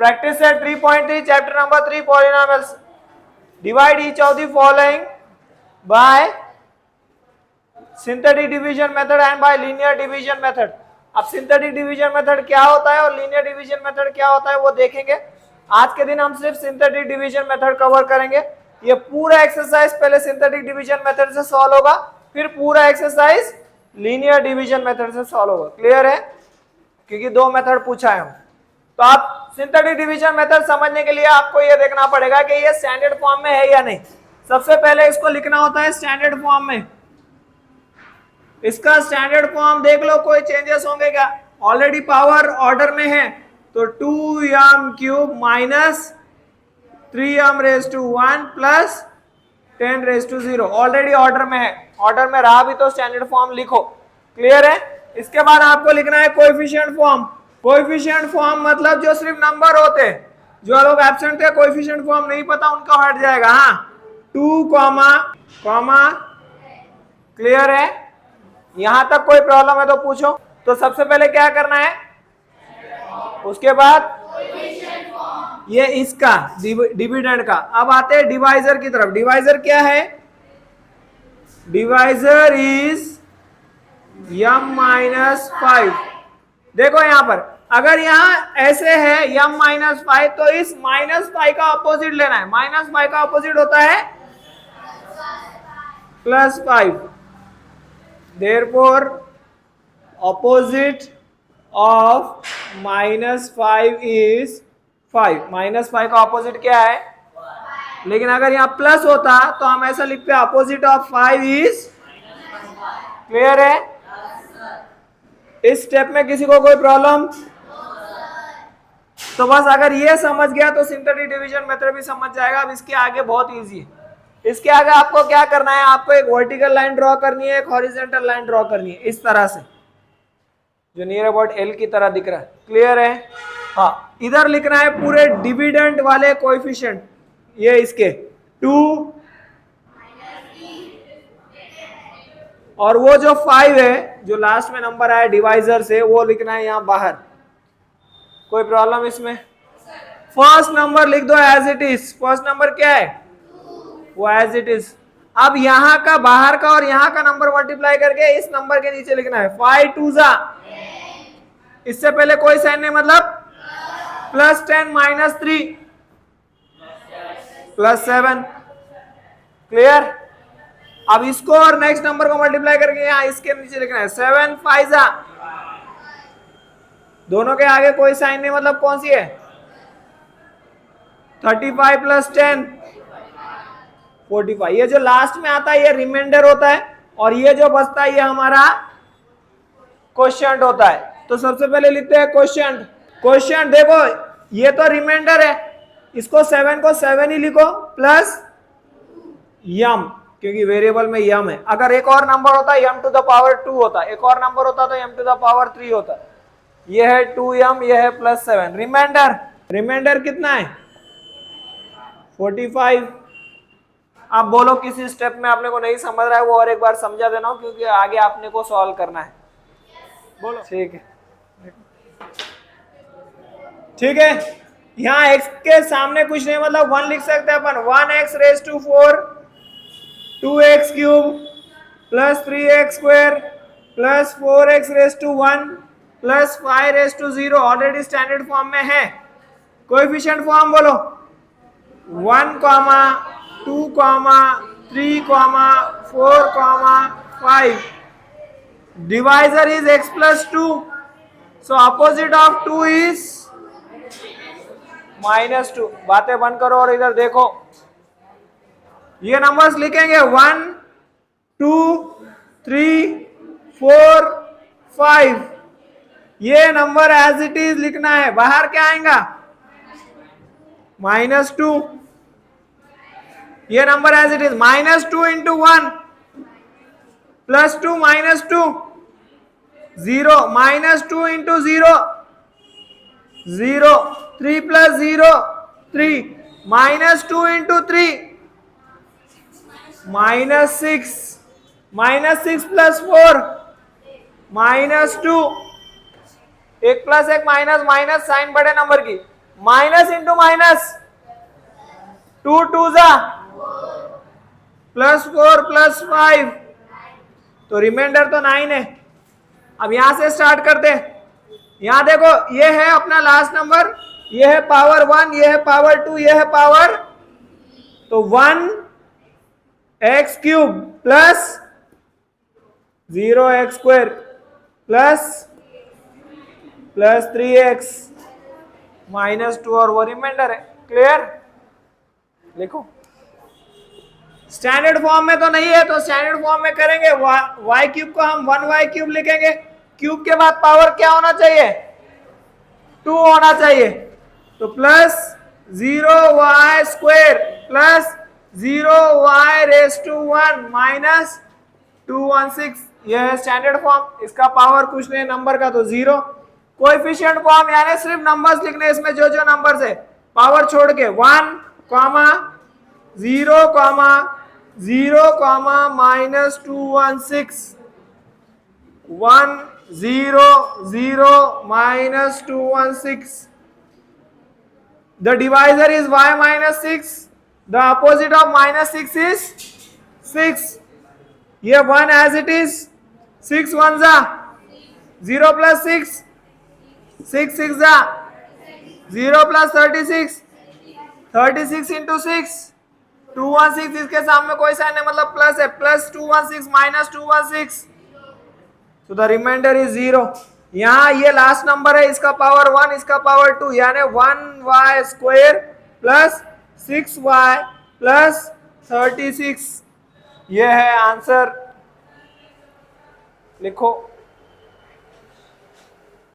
Practice set 3.3, chapter number 3, polynomials. Divide each of the following by synthetic division method and by linear division method. अब synthetic division method क्या होता है और linear division method क्या होता है वो देखेंगे. आज के दिन हम सिर्फ सिंथेटिक डिवीजन मेथड कवर करेंगे. ये पूरा एक्सरसाइज पहले सिंथेटिक डिवीजन मेथड से सॉल्व होगा, फिर पूरा एक्सरसाइज लीनियर डिवीजन मेथड से सॉल्व होगा. क्लियर है? क्योंकि दो मेथड पूछा है. तो आप सिंथेटिक डिवीजन मेथड समझने के लिए आपको ये देखना पड़ेगा कि ये स्टैंडर्ड फॉर्म में है या नहीं. सबसे पहले इसको लिखना होता है स्टैंडर्ड फॉर्म में. इसका स्टैंडर्ड फॉर्म देख लो, कोई चेंजेस होंगे क्या? ऑलरेडी पावर ऑर्डर में है तो 2m cube minus 3m raise to 1 plus 10 raise to 0 already order में है. ऑर्डर में रहा भी तो स्टैंडर्ड फॉर्म लिखो. क्लियर है? इसके बाद आपको लिखना है कोएफिशिएंट फॉर्म. कोएफिशिएंट फॉर्म मतलब जो सिर्फ नंबर होते हैं. जो लोग एब्सेंट थे कोएफिशिएंट फॉर्म नहीं पता उनका हट जाएगा. हाँ, 2 कॉमा. क्लियर है? यहां तक कोई प्रॉब्लम है तो पूछो. तो सबसे पहले क्या करना है, उसके बाद ये इसका डिविडेंड का. अब आते हैं डिवाइजर की तरफ. डिवाइजर क्या है? Divisor is m minus 5. देखो यहां पर अगर यहां ऐसे है m माइनस 5 तो इस माइनस 5 का अपोजिट लेना है. माइनस 5 का अपोजिट होता है plus 5. Therefore, opposite of minus 5 is 5. Minus 5 का ऑपोजिट क्या है? लेकिन अगर यहाँ प्लस होता तो हम ऐसा लिखते हैं अपोजिट ऑफ 5 इज. क्लियर है? इस स्टेप में किसी को कोई प्रॉब्लम? तो बस अगर ये समझ गया तो सिंथेटिक डिवीजन मेथड भी समझ जाएगा. अब इसके आगे बहुत इजी है. इसके आगे आपको क्या करना है, आपको एक वर्टिकल लाइन ड्रॉ करनी है, एक हॉरिजॉन्टल लाइन ड्रॉ करनी है इस तरह से, जो नियर अबाउट एल की तरह दिख रहा है. क्लियर है? हाँ, इधर लिखना है पूरे डिविडेंड वाले कोएफिशिएंट. ये इसके 2 और वो जो 5 है जो लास्ट में नंबर आया डिवाइजर से वो लिखना है यहाँ बाहर. कोई प्रॉब्लम इसमें? फर्स्ट नंबर लिख दो as it is. First number क्या है? वो एज इट इज. अब यहां का बाहर का और यहां का नंबर मल्टीप्लाई करके इस नंबर के नीचे लिखना है. 5 2 जा, इससे पहले कोई साइन नहीं, मतलब प्लस 10 माइनस 3 प्लस 7. क्लियर? अब इसको और नेक्स्ट नंबर को मल्टीप्लाई करके यहां इसके नीचे लिखना है. 7 5 जा, दोनों के आगे कोई साइन नहीं, मतलब कौन सी है? 35 प्लस 10 45. ये जो लास्ट में आता है ये रिमाइंडर होता है और ये जो बचता है ये हमारा क्वोशिएंट होता है. तो सबसे पहले लिखते हैं क्वोशिएंट. क्वोशिएंट देखो ये तो रिमाइंडर है, इसको 7 को 7 ही लिखो प्लस यम, क्योंकि वेरिएबल में यम है. अगर एक और नंबर होता है m टू द पावर 2 होता, एक और नंबर होता तो m टू द पावर 3 होता. ये है 2m, ये है प्लस 7. रिमाइंडर कितना है? 45. आप बोलो किसी स्टेप में आपने को नहीं समझ रहा है वो और एक बार समझा देना हो, क्योंकि आगे आपने को सॉल्व करना है. बोलो. ठीक है. ठीक है, यहाँ x के सामने कुछ नहीं, मतलब 1 लिख सकते हैं अपन. 1x raise to 4 2x cube plus 3x square plus 4x raise to 1 plus 5 raise to 0 already standard form में है. कोएफिशिएंट फॉर्म बोलो. 1 comma 2 comma 3 comma 4 comma 5. Divisor is x plus 2, so opposite of 2 is minus 2. बातें बंद करो और इधर देखो. ये नंबर्स लिखेंगे 1 2 3 4 5. ये नंबर एज इट इज लिखना है. बाहर क्या आएगा? माइनस 2. ये number as it is. Minus 2 into 1 plus 2 minus 2 0 minus 2 into 0 0 3 plus 0 3 minus 2 into 3 minus 6 plus 4 minus 2. एक प्लस एक माइनस, माइनस साइन बड़े नंबर की. माइनस इंटू माइनस, 2 2 जा +4 +5, तो रिमाइंडर तो 9 है। अब यहां से स्टार्ट करते हैं। यहां देखो ये है अपना लास्ट नंबर, ये है पावर 1, ये है पावर 2, ये है पावर, तो 1x³ plus 0x² plus 3x -2 और वो रिमाइंडर है। क्लियर? लिखो। स्टैंडर्ड फॉर्म में तो नहीं है, तो स्टैंडर्ड फॉर्म में करेंगे। y³ को हम 1y³ लिखेंगे। क्यूब के बाद पावर क्या होना चाहिए? 2 होना चाहिए। तो plus 0y² plus 0y⁻1 minus 216, यह है स्टैंडर्ड फॉर्म। इसका पावर कुछ नहीं नंबर का, तो 0। कोएफिशिएंट फॉर्म यानी सिर्फ नंबर्स लिखने, इसमें जो जो नंबर्स है पावर छोड़ के 1, 0, 0, -216, 1, 0, 0, -216. The divisor is y-6. The opposite of -6 is 6. ये 1 as it is, 6 1 जा 0 plus 6, 6 6 जा 0 plus 36, 36 into 6, 216, इसके सामने कोई साइन नहीं, मतलब प्लस है, प्लस 216 माइनस 216, तो द रिमाइंडर इज 0। यहाँ ये लास्ट नंबर है, इसका पावर 1, इसका पावर 2, यानी 1y² प्लस 6y प्लस 36, ये है आंसर। लिखो।